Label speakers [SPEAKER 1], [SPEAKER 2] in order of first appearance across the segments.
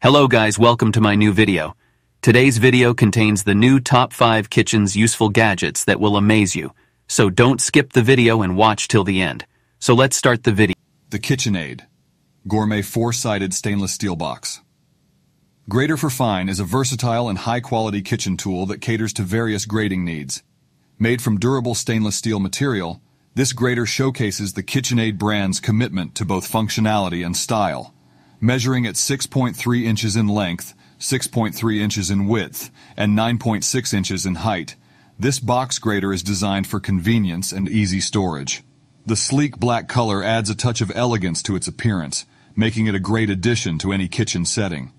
[SPEAKER 1] Hello guys, welcome to my new video. Today's video contains the new top 5 kitchen's useful gadgets that will amaze you. So don't skip the video and watch till the end. So let's start the video.
[SPEAKER 2] The KitchenAid Gourmet 4-sided stainless steel box. Grater for Fine is a versatile and high-quality kitchen tool that caters to various grating needs. Made from durable stainless steel material, this grater showcases the KitchenAid brand's commitment to both functionality and style. Measuring at 6.3 inches in length, 6.3 inches in width, and 9.6 inches in height, this box grater is designed for convenience and easy storage. The sleek black color adds a touch of elegance to its appearance, making it a great addition to any kitchen setting.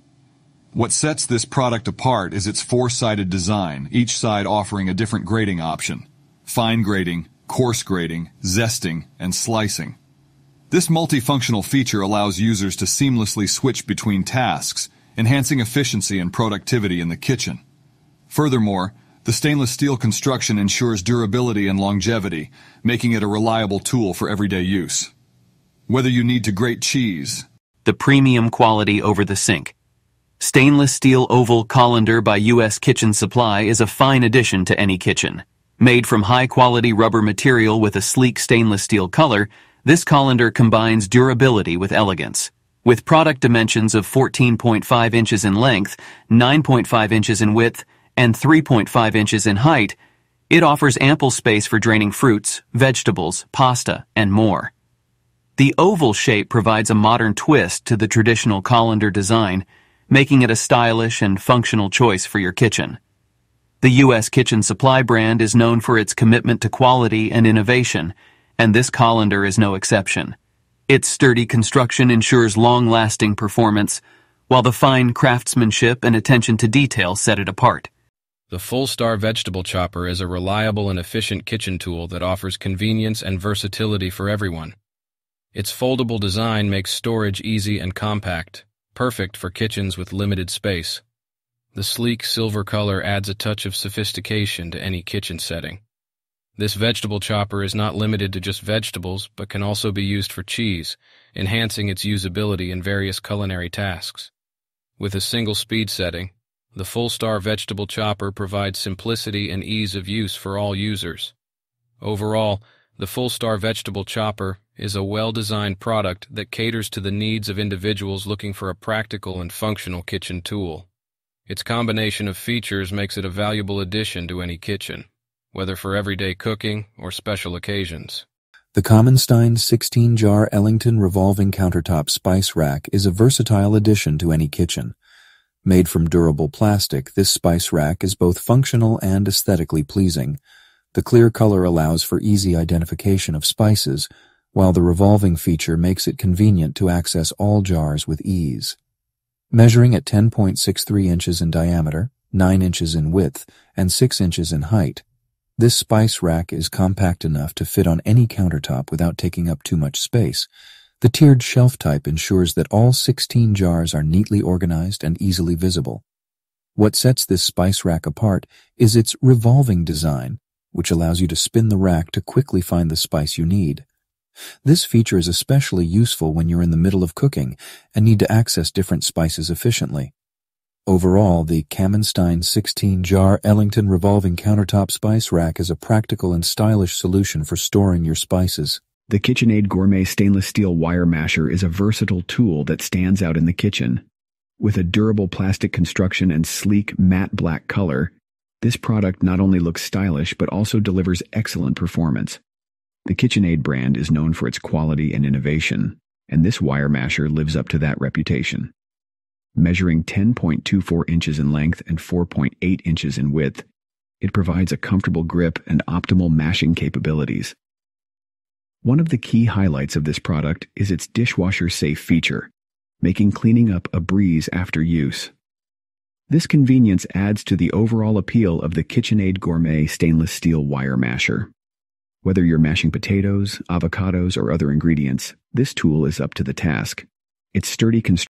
[SPEAKER 2] What sets this product apart is its 4-sided design, each side offering a different grating option: fine grating, coarse grating, zesting, and slicing. This multifunctional feature allows users to seamlessly switch between tasks, enhancing efficiency and productivity in the kitchen. Furthermore, the stainless steel construction ensures durability and longevity, making it a reliable tool for everyday use. Whether you need to grate cheese,
[SPEAKER 1] The premium quality over the sink. Stainless steel oval colander by U.S. Kitchen Supply is a fine addition to any kitchen. Made from high-quality rubber material with a sleek stainless steel color, this colander combines durability with elegance. With product dimensions of 14.5 inches in length, 9.5 inches in width, and 3.5 inches in height, it offers ample space for draining fruits, vegetables, pasta, and more. The oval shape provides a modern twist to the traditional colander design, making it a stylish and functional choice for your kitchen. The U.S. Kitchen Supply brand is known for its commitment to quality and innovation, and this colander is no exception. Its sturdy construction ensures long-lasting performance, while the fine craftsmanship and attention to detail set it apart.
[SPEAKER 3] The Full-Star Vegetable Chopper is a reliable and efficient kitchen tool that offers convenience and versatility for everyone. Its foldable design makes storage easy and compact, perfect for kitchens with limited space. The sleek silver color adds a touch of sophistication to any kitchen setting. This vegetable chopper is not limited to just vegetables, but can also be used for cheese, enhancing its usability in various culinary tasks. With a single speed setting, the Full-Star Vegetable Chopper provides simplicity and ease of use for all users. Overall, the Full-Star Vegetable Chopper is a well-designed product that caters to the needs of individuals looking for a practical and functional kitchen tool. Its combination of features makes it a valuable addition to any kitchen, whether for everyday cooking or special occasions.
[SPEAKER 4] The Kommenstein 16-jar Ellington revolving countertop spice rack is a versatile addition to any kitchen. Made from durable plastic, this spice rack is both functional and aesthetically pleasing. The clear color allows for easy identification of spices, while the revolving feature makes it convenient to access all jars with ease. Measuring at 10.63 inches in diameter, 9 inches in width, and 6 inches in height, this spice rack is compact enough to fit on any countertop without taking up too much space. The tiered shelf type ensures that all 16 jars are neatly organized and easily visible. What sets this spice rack apart is its revolving design, which allows you to spin the rack to quickly find the spice you need. This feature is especially useful when you're in the middle of cooking and need to access different spices efficiently. Overall, the Kommenstein 16-jar Ellington revolving countertop spice rack is a practical and stylish solution for storing your spices.
[SPEAKER 5] The KitchenAid Gourmet stainless steel wire masher is a versatile tool that stands out in the kitchen. With a durable plastic construction and sleek matte black color, this product not only looks stylish but also delivers excellent performance. The KitchenAid brand is known for its quality and innovation, and this wire masher lives up to that reputation. Measuring 10.24 inches in length and 4.8 inches in width, it provides a comfortable grip and optimal mashing capabilities. One of the key highlights of this product is its dishwasher-safe feature, making cleaning up a breeze after use. This convenience adds to the overall appeal of the KitchenAid Gourmet stainless steel wire masher. Whether you're mashing potatoes, avocados, or other ingredients, this tool is up to the task. Its sturdy construction